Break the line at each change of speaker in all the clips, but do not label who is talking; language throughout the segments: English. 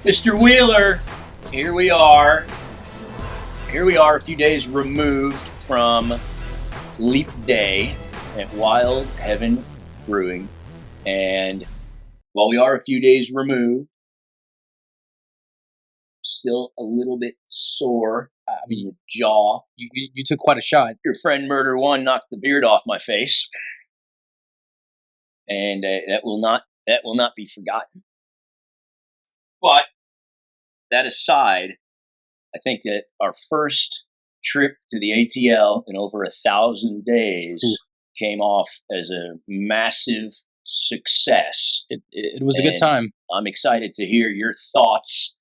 Mr. Wheeler, here we are. Here we are a few days removed from Leap Day at Wild Heaven Brewing. And while we are a few days removed, still a little bit sore. I mean, your jaw.
You took quite a shot.
Your friend Murder One knocked the beard off my face. And that will not be forgotten. But that aside, I think that our first trip to the ATL in over 1,000 days came off as a massive success.
It was a good time.
I'm excited to hear your thoughts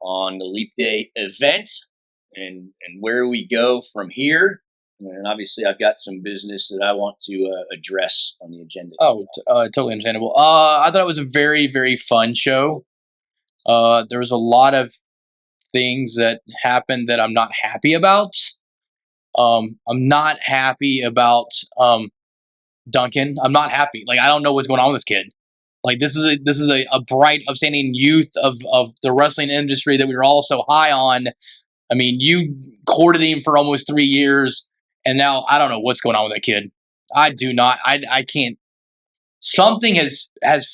on the Leap Day event and where we go from here. And obviously, I've got some business that I want to address on the agenda.
Totally understandable. I thought it was a very, very fun show. There was a lot of things that happened that I'm not happy about. I'm not happy about Duncan. I'm not happy. Like, I don't know what's going on with this kid. Like, this is a bright, upstanding youth of the wrestling industry that we were all so high on. I mean, you courted him for almost 3 years, and now I don't know what's going on with that kid. I can't. Something has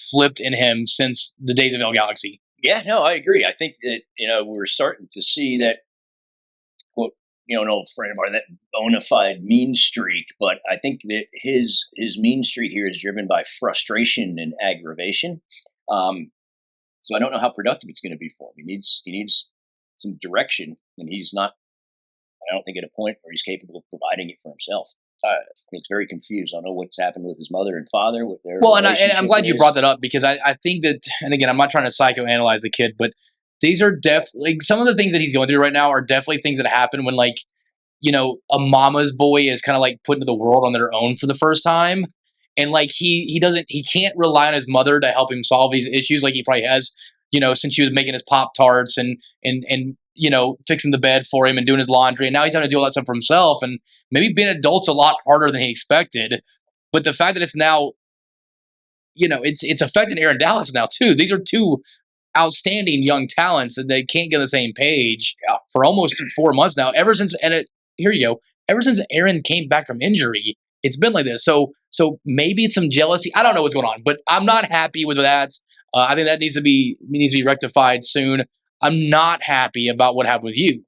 flipped in him since the days of El Galaxy.
Yeah, no, I agree. I think that, we're starting to see that, quote, an old friend of ours, that bona fide mean streak. But I think that his mean streak here is driven by frustration and aggravation. So I don't know how productive it's going to be for him. He needs some direction, and he's not. I don't think at a point where he's capable of providing it for himself. It's very confused. I don't know what's happened with his mother and father. With their
and I'm glad you brought that up, because I think that, and again, I'm not trying to psychoanalyze the kid, but these are definitely some of the things that he's going through right now are definitely things that happen when, like, a mama's boy is kind of like put into the world on their own for the first time, and like he can't rely on his mother to help him solve these issues like he probably has, since she was making his Pop-Tarts and fixing the bed for him and doing his laundry. And now he's having to do all that stuff for himself. And maybe being an adult's a lot harder than he expected. But the fact that it's now, it's affecting Aaron Dallas now too. These are two outstanding young talents that they can't get on the same page for almost 4 months now. Ever since Aaron came back from injury, it's been like this. So maybe it's some jealousy. I don't know what's going on, but I'm not happy with that. I think that needs to be rectified soon. I'm not happy about what happened with you.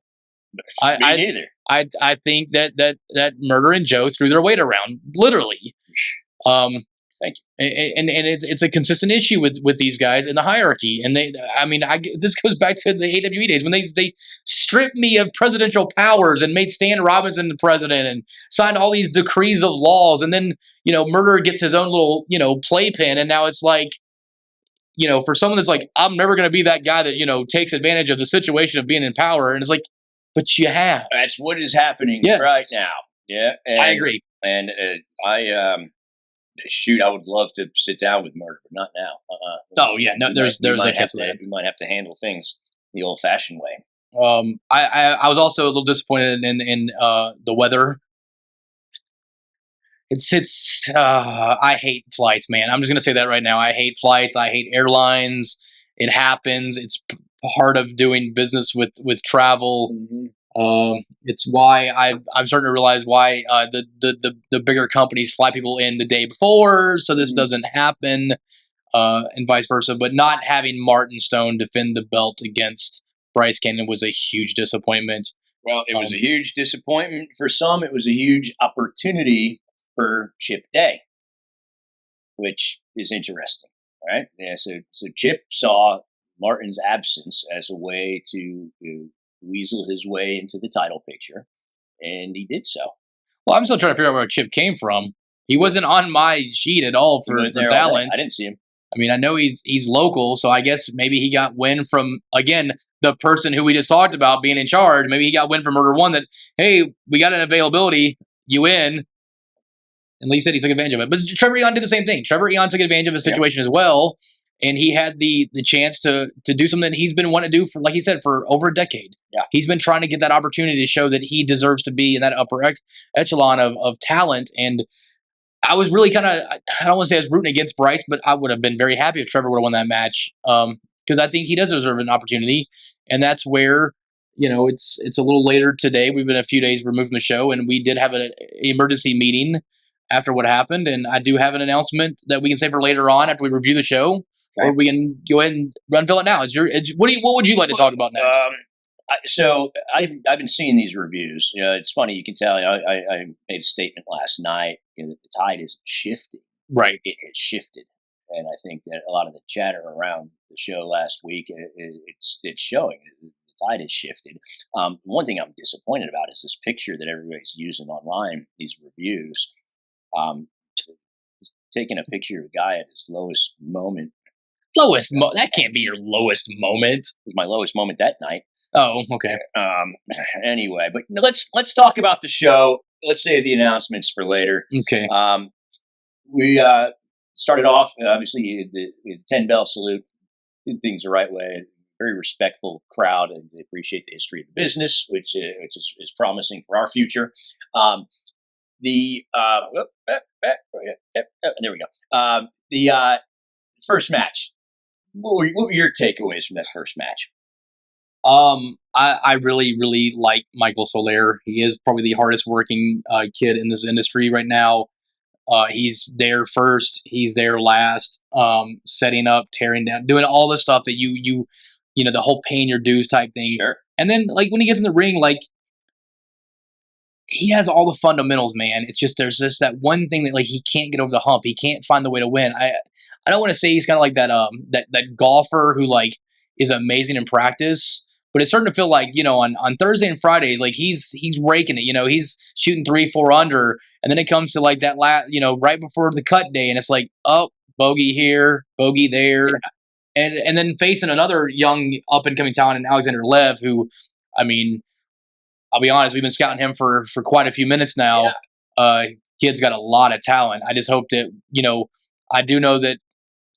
Me neither.
I think that Murder and Joe threw their weight around, literally.
Thank you.
And it's a consistent issue with these guys in the hierarchy. And this goes back to the AWE days when they stripped me of presidential powers and made Stan Robinson the president and signed all these decrees of laws. And then, Murder gets his own little, playpen. And now it's like, for someone that's like, I'm never going to be that guy that, takes advantage of the situation of being in power. And it's like, but you have.
That's what is happening right now. Yeah.
I agree.
And I would love to sit down with Murder, but not now.
Oh, yeah. No, there's a chance of that.
We might have to handle things the old-fashioned way.
I was also a little disappointed in the weather. I hate flights, man. I'm just gonna say that right now. I hate flights. I hate airlines. It happens. It's part of doing business with travel.
Mm-hmm.
It's why I'm starting to realize why the bigger companies fly people in the day before, so this doesn't happen, and vice versa. But not having Martin Stone defend the belt against Bryce Cannon was a huge disappointment.
Well, it was a huge disappointment for some. It was a huge opportunity for Chip Day, which is interesting, right? Yeah, so Chip saw Martin's absence as a way to weasel his way into the title picture, and he did so.
Well, I'm still trying to figure out where Chip came from. He wasn't on my sheet at all for talent.
I didn't see him.
I mean, I know he's local, so I guess maybe he got wind from, again, the person who we just talked about being in charge. Maybe he got wind from Murder One that, hey, we got an availability, you in. And Lee said he took advantage of it. But Trevor Eon did the same thing. Trevor Eon took advantage of the situation as well. And he had the chance to do something that he's been wanting to do for, like he said, for over a decade.
Yeah.
He's been trying to get that opportunity to show that he deserves to be in that upper echelon of talent. And I was really kind of, I don't want to say I was rooting against Bryce, but I would have been very happy if Trevor would have won that match. because I think he does deserve an opportunity, and that's where it's a little later today. We've been a few days removed from the show, and we did have an emergency meeting after what happened, and I do have an announcement that we can say for later on after we review the show, or we can go ahead and unveil it now. What would you like to talk about next?
So I've been seeing these reviews. It's funny. You can tell. I made a statement last night. The tide isn't shifting.
Right.
It has shifted, and I think that a lot of the chatter around the show last week, it's showing the tide has shifted. One thing I'm disappointed about is this picture that everybody's using online. These reviews, taking a picture of a guy at his lowest moment.
That can't be your lowest moment.
It was my lowest moment that night.
Oh, okay.
Anyway, but let's talk about the show. Let's save the announcements for later.
Okay.
We started off obviously the 10 bell salute. Did things the right way. Very respectful crowd, and they appreciate the history of the business, which is promising for our future. There we go. The first match. What were your takeaways from that first match?
I really, really like Michael Soler. He is probably the hardest working kid in this industry right now. He's there first, he's there last, setting up, tearing down, doing all the stuff that you the whole paying your dues type thing.
Sure.
And then like when he gets in the ring, like he has all the fundamentals, man. It's just there's just that one thing that like he can't get over the hump. He can't find the way to win. I don't want to say he's kind of like that that golfer who like is amazing in practice, but it's starting to feel like on Thursday and Fridays like he's raking it. He's shooting 3-4 under, and then it comes to like that right before the cut day, and it's like bogey here, bogey there, and then facing another young up and coming talent in Alexander Lev, who I mean. I'll be honest, we've been scouting him for quite a few minutes now. Yeah. Kid's got a lot of talent. I just hope that, I do know that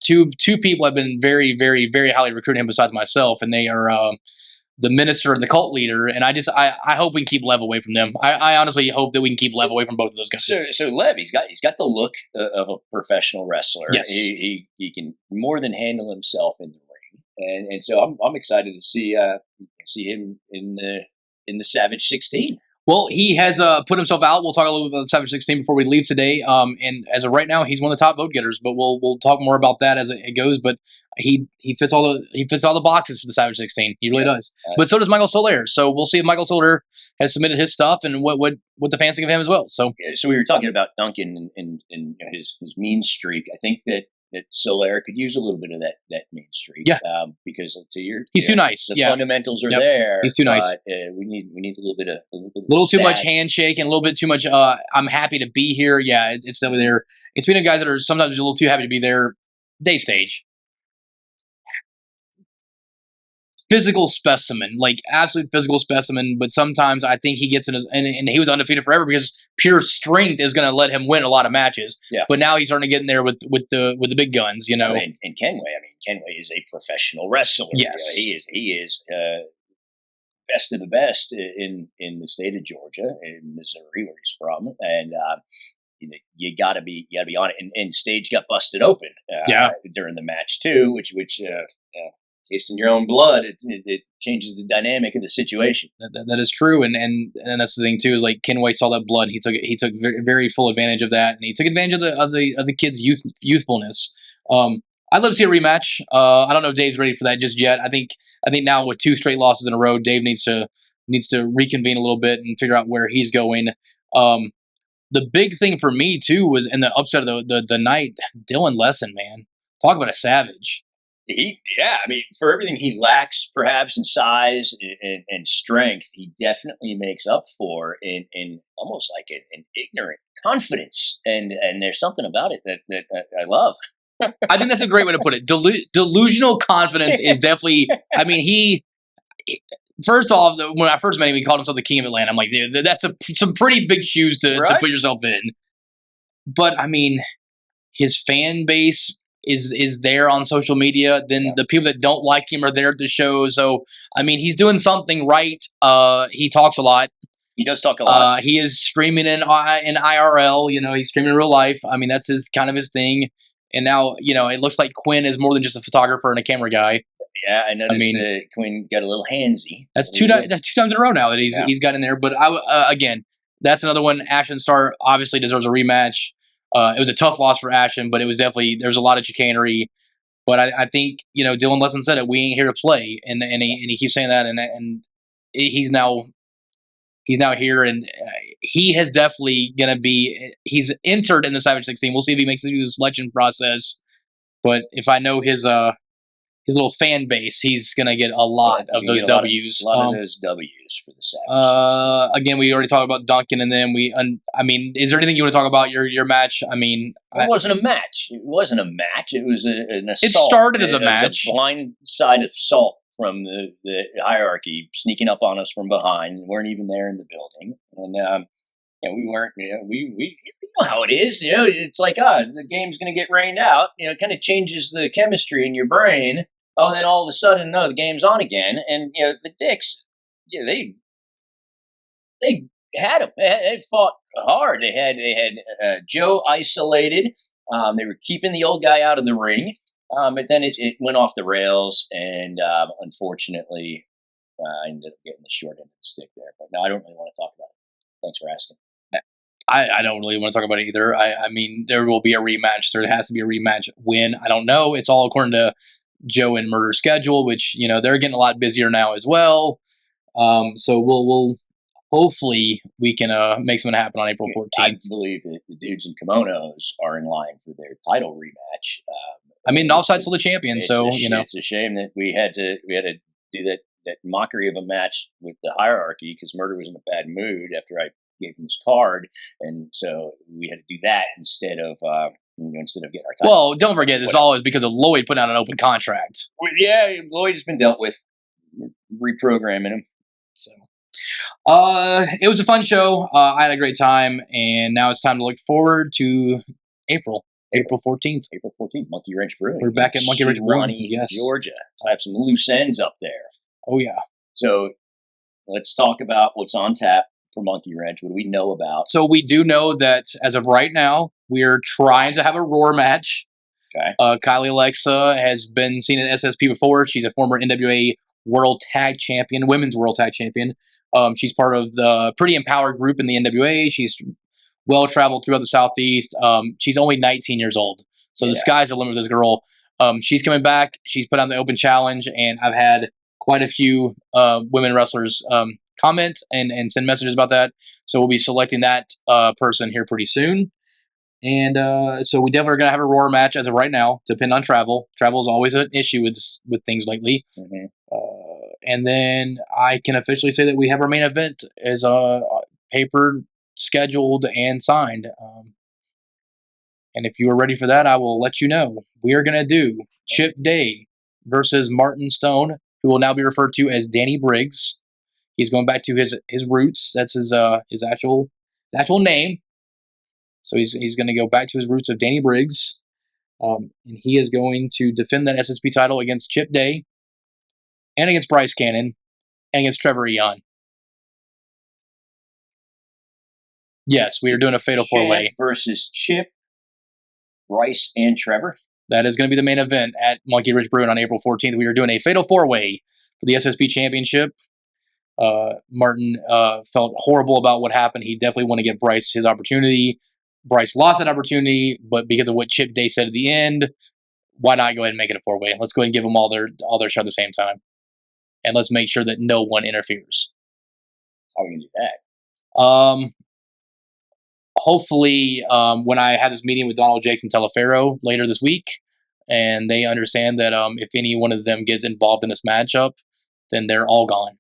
two people have been very, very, very highly recruiting him besides myself, and they are the minister and the cult leader. And I hope we can keep Lev away from them. I honestly hope that we can keep Lev away from both of those guys.
So Lev, he's got the look of a professional wrestler.
Yes.
He can more than handle himself in the ring. And so I'm excited to see him in the Savage 16.
Well, he has put himself out. We'll talk a little bit about the Savage 16 before we leave today. And as of right now, he's one of the top vote getters. But we'll talk more about that as it goes. But he fits all the boxes for the Savage 16. He really does. But so does Michael Soler. So we'll see if Michael Soler has submitted his stuff and what the fans think of him as well. So
we were talking about Duncan and his mean streak. I think that Soler could use a little bit of that mean streak.
Yeah.
Because
he's too nice.
The fundamentals are there.
He's too nice.
We need a little bit
of too much handshake and a little bit too much. I'm happy to be here. Yeah, it's definitely there. It's been guys that are sometimes a little too happy to be there. Dave Stage. Physical specimen, like absolute physical specimen, but sometimes I think he gets in his and he was undefeated forever because pure strength is going to let him win a lot of matches.
Yeah.
But now he's starting to get in there with the big guns,
And Kenway, Kenway is a professional wrestler.
Yes,
he is best of the best in the state of Georgia, in Missouri, where he's from, and you got to be on it. And Stage got busted open during the match too, which tasting your own blood, it changes the dynamic of the situation.
That is true, and that's the thing too. Is like Kenway saw that blood, he took very, very full advantage of that, and he took advantage of the kid's youthfulness. I'd love to see a rematch. I don't know if Dave's ready for that just yet. I think now with 2 straight losses in a row, Dave needs to reconvene a little bit and figure out where he's going. The big thing for me too was in the upset of the night, Dylan Lesson, man, talk about a savage.
For everything he lacks, perhaps in size and strength, he definitely makes up for in almost like an ignorant confidence, and there's something about it that I love.
I think that's a great way to put it. Delusional confidence is definitely. First off, when I first met him, he called himself the King of Atlanta. I'm like, that's some pretty big shoes to put yourself in. But his fan base is there on social media. Then the people that don't like him are there at the show. So he's doing something right. He talks a lot.
He does talk a lot.
He is streaming in IRL. He's streaming in real life. That's his thing. And now it looks like Quinn is more than just a photographer and a camera guy.
Yeah, I noticed
mean,
Quinn got a little handsy.
that's two times in a row now that
Yeah.
he's got in there. But again, that's another one. Ashton Starr obviously deserves a rematch. It was a tough loss for Ashton, but it was definitely there's a lot of chicanery. But I think Dylan Lesson said it. We ain't here to play, and he keeps saying that, and he's now here, and he has definitely gonna be. He's entered in the Savage 16. We'll see if he makes it through the selection process. But if I know his little fan base, he's gonna get a lot of those W's.
A lot of those W's for the Savage 16.
Again, we already talked about Duncan, and then I mean, is there anything you want to talk about your match? I mean,
it wasn't a match. It wasn't a match. It was an assault.
It started as a match.
It was a blindside assault from the hierarchy, sneaking up on us from behind. We weren't even there in the building, and we weren't. We know how it is. It's like the game's going to get rained out. It kind of changes the chemistry in your brain. Oh, and then all of a sudden, no, the game's on again, and the Dicks, they had him. They fought hard. They had Joe isolated. They were keeping the old guy out of the ring, but then it went off the rails, and unfortunately, I ended up getting the short end of the stick there. But no, I don't really want to talk about it. Thanks for asking.
I don't really want to talk about it either. I mean, there will be a rematch. There has to be a rematch. When? I don't know. It's all according to Joe and Murder's schedule, which they're getting a lot busier now as well. So we'll hopefully we can make something happen on April 14th.
I believe that the dudes in kimonos are in line for their title rematch.
I mean, Offside's still the champion, so
it's a shame that we had to do that mockery of a match with the hierarchy because Murder was in a bad mood after I gave him his card, and so we had to do that instead of getting our time.
Well, don't forget, this all is because of Lloyd putting out an open contract.
Well, yeah, Lloyd has been dealt with. Reprogramming him.
So, it was a fun show. I had a great time, and now it's time to look forward to April 14th.
April 14th, Monkey Wrench Brewing.
We're back at Monkey Wrench Brewing,
yes. Georgia. I have some loose ends up there.
Oh, yeah.
So let's talk about what's on tap for Monkey Wrench. What do we know about?
So we do know that as of right now, we're trying to have a Roar match.
Okay.
Kylie Alexa has been seen at SSP before. She's a former NWA World Tag Champion, Women's World Tag Champion. She's part of the pretty empowered group in the NWA. She's well traveled throughout the Southeast. She's only 19 years old, so the sky's the limit with this girl. She's coming back. She's put on the open challenge, and I've had quite a few women wrestlers comment and send messages about that. So we'll be selecting that person here pretty soon. And so we definitely are going to have a Roar match as of right now, depending on travel. Travel is always an issue with things lately.
Mm-hmm.
And then I can officially say that we have our main event as papered, scheduled, and signed. And if you are ready for that, I will let you know. We are going to do Chip Day versus Martin Stone, who will now be referred to as Danny Briggs. He's going back to his roots. That's his actual name. So he's going to go back to his roots of Danny Briggs, and he is going to defend that SSP title against Chip Day, and against Bryce Cannon, and against Trevor Eon. Yes, we are doing a fatal four-way
versus Chip, Bryce, and Trevor.
That is going to be the main event at Monkey Wrench Brewing on April 14th. We are doing a fatal four-way for the SSP Championship. Martin felt horrible about what happened. He definitely wanted to give Bryce his opportunity. Bryce lost that opportunity, but because of what Chip Day said at the end, why not go ahead and make it a four-way? Let's go ahead and give them all their shot at the same time, and let's make sure that no one interferes.
How are we gonna do that?
Hopefully, when I have this meeting with Donald Jakes and Telefero later this week, and they understand that if any one of them gets involved in this matchup, then they're all gone.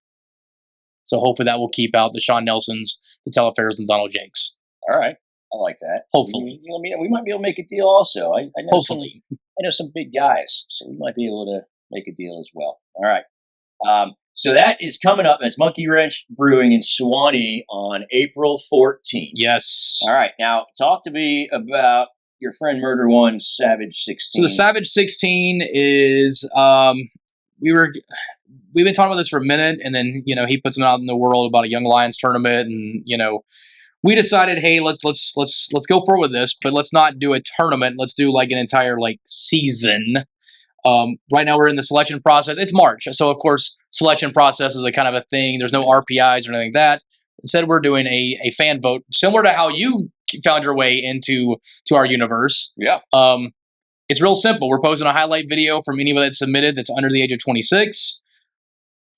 So hopefully that will keep out the Sean Nelsons, the Teleferos, and Donald Jakes.
All right. I like that.
Hopefully.
We might be able to make a deal also. I know
Hopefully.
I know some big guys, so we might be able to make a deal as well. All right. So that is coming up as Monkey Wrench Brewing in Suwanee on April 14th.
Yes.
All right. Now, talk to me about your friend Murder One's Savage 16.
So the Savage 16 is we've been talking about this for a minute, and then he puts them out in the world about a Young Lions tournament, and we decided, hey, let's go forward with this, but let's not do a tournament. Let's do like an entire season. Right now we're in the selection process. It's March, so of course selection process is a kind of a thing. There's no RPIs or anything like that. Instead, we're doing a fan vote, similar to how you found your way into our universe.
Yeah.
It's real simple. We're posting a highlight video from anybody that's submitted that's under the age of 26.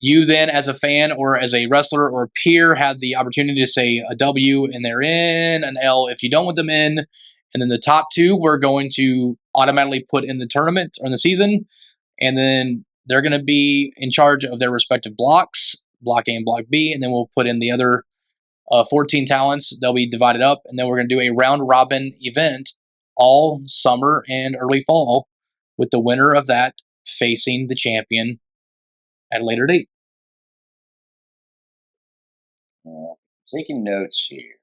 You then, as a fan or as a wrestler or a peer, have the opportunity to say a W and they're in, an L if you don't want them in. And then the top two, we're going to automatically put in the tournament or in the season. And then they're going to be in charge of their respective blocks, Block A and Block B. And then we'll put in the other 14 talents. They'll be divided up. And then we're going to do a round robin event all summer and early fall with the winner of that facing the champion at a later date.
Taking notes here.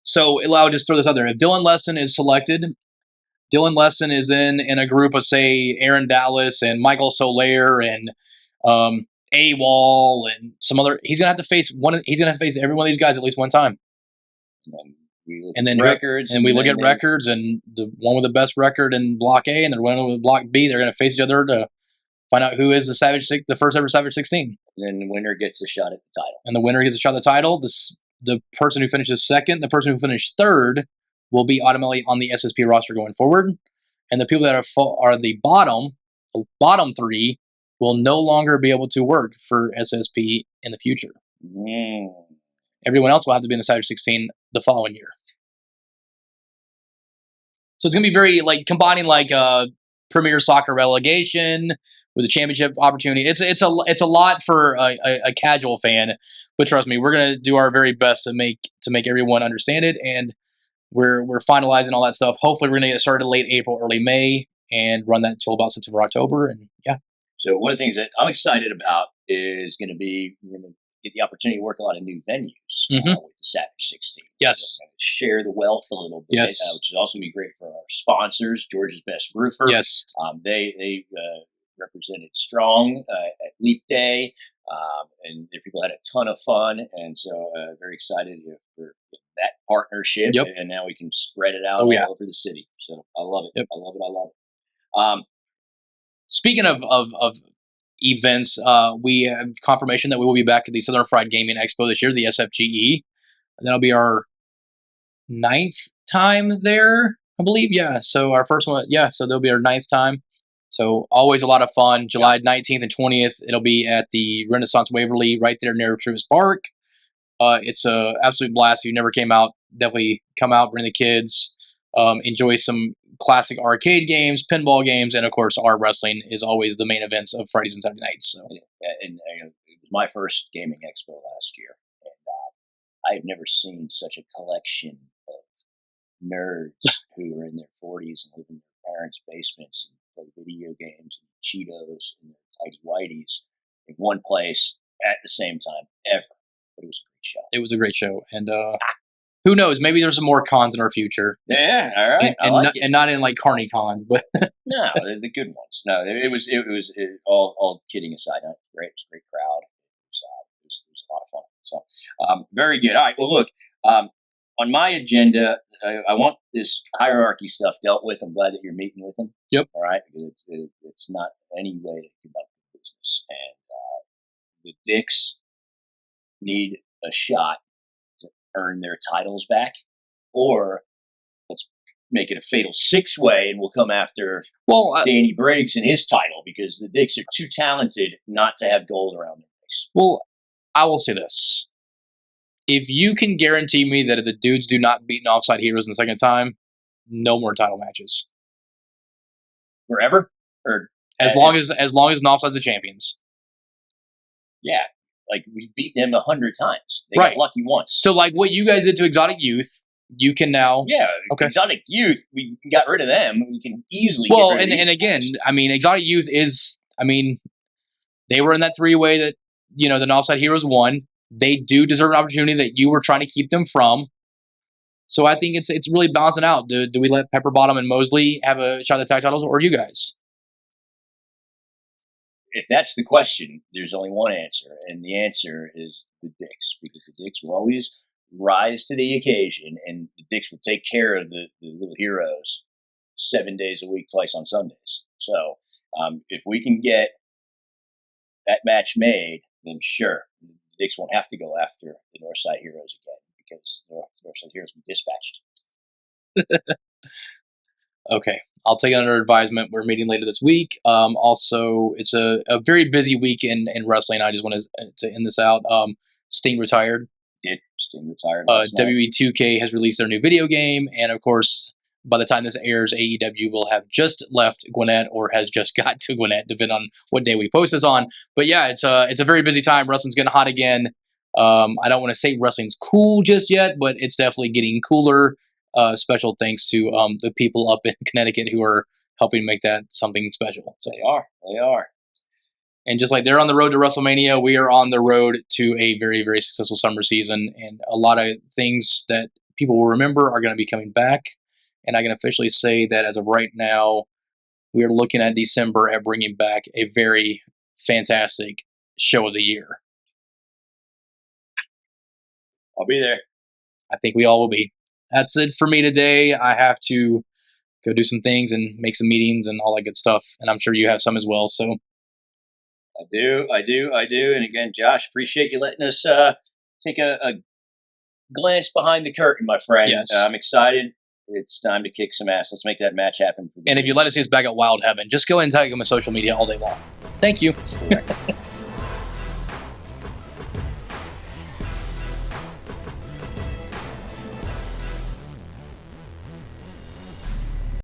So I'll just throw this out there. If Dylan Lesson is selected, Dylan Lesson is in a group of, say, Aaron Dallas and Michael Soler and AWOL and some other. He's gonna have to face He's gonna have to face every one of these guys at least one time.
And then records,
and we look at records, and the one with the best record in Block A and the one with Block B, they're gonna face each other to find out who is the first ever Savage 16.
And then the winner gets a shot at the title.
And the winner gets a shot at the title. The person who finishes second, the person who finished third, will be automatically on the SSP roster going forward. And the people that are the bottom three, will no longer be able to work for SSP in the future. Everyone else will have to be in the Savage 16 the following year. So it's going to be very combining Premier Soccer relegation with a championship opportunity. It's a lot for a casual fan, but trust me, we're going to do our very best to make everyone understand it, and we're finalizing all that stuff. Hopefully, we're going to get started late April, early May, and run that until about September, October, and yeah.
So one of the things that I'm excited about is going to be we're going to get the opportunity to work a lot of new venues with the Savage 16.
Yes.
So share the wealth a little bit,
yes.
Which is also going to be great for our sponsors, Georgia's Best Roofer.
Yes.
They represented strong at Leap Day, and their people had a ton of fun, and so very excited for that partnership.
Yep.
And now we can spread it out all over the city. So I love it. Yep. I love it.
Speaking of events, we have confirmation that we will be back at the Southern Fried Gaming Expo this year, the SFGE. And that'll be our 9th time there, I believe. Yeah. So our first one, so that'll be our 9th time. So always a lot of fun. July 19th and 20th, it'll be at the Renaissance Waverly right there near Truist Park. It's a absolute blast. If you never came out, definitely come out, bring the kids, enjoy some classic arcade games, pinball games, and of course, our wrestling is always the main events of Fridays and Saturday nights. So,
and it was my first gaming expo last year, and I've never seen such a collection of nerds who are in their 40s and live in their parents' basements and play video games and Cheetos and their tidy whities in one place at the same time ever. But it was a great show.
It was a great show, and who knows? Maybe there's some more cons in our future.
Yeah, all right.
And not in like Carney Con, but
no, the good ones. No, it was all kidding aside. No, it was great. It was a great crowd. It was a lot of fun. So very good. All right. Well, look, on my agenda, I want this hierarchy stuff dealt with. I'm glad that you're meeting with them.
Yep.
All right, because it's not any way to conduct the business, and the Dicks need a shot to earn their titles back, or let's make it a fatal 6-way and we'll come after Danny Briggs and his title, because the Dicks are too talented not to have gold around their waist.
Well, I will say this. If you can guarantee me that if the dudes do not beat an Offside Heroes in the second time, no more title matches.
Forever? Or
as long as an Offside's the champions.
Yeah. Like, we beat them 100 times. They got lucky once.
So, like what you guys did to Exotic Youth, you can now.
Yeah, okay. Exotic Youth, we got rid of them. We can easily get rid of these
again,
guys.
I mean, Exotic Youth they were in that 3-way that, the Offside Heroes won. They do deserve an opportunity that you were trying to keep them from. So I think it's really balancing out. Do we let Pepperbottom and Mosley have a shot at the tag titles, or you guys?
If that's the question, there's only one answer, and the answer is the Dicks, because the Dicks will always rise to the occasion, and the Dicks will take care of the little heroes 7 days a week, twice on Sundays. So if we can get that match made, then sure, the Dicks won't have to go after the Northside Heroes again because the Northside Heroes will be dispatched.
Okay, I'll take it under advisement. We're meeting later this week. Also, it's a very busy week in wrestling. I just want to end this out. Sting retired.
Sting retired.
WWE 2K has released their new video game, and of course, by the time this airs, AEW will have just left Gwinnett or has just got to Gwinnett, depending on what day we post this on. But yeah, it's a very busy time. Wrestling's getting hot again. I don't want to say wrestling's cool just yet, but it's definitely getting cooler. Special thanks to the people up in Connecticut who are helping make that something special. So
They are.
and just like they're on the road to WrestleMania, we are on the road to a very, very successful summer season. And a lot of things that people will remember are going to be coming back. And I can officially say that as of right now, we are looking at December at bringing back a very fantastic show of the year.
I'll be there.
I think we all will be. That's it for me today. I have to go do some things and make some meetings and all that good stuff. And I'm sure you have some as well. So
I do. And again, Josh, appreciate you letting us take a glance behind the curtain, my friend.
Yes.
I'm excited. It's time to kick some ass. Let's make that match happen.
And if you'd like to see us back at Wild Heaven, just go ahead and tag them on social media all day long. Thank you.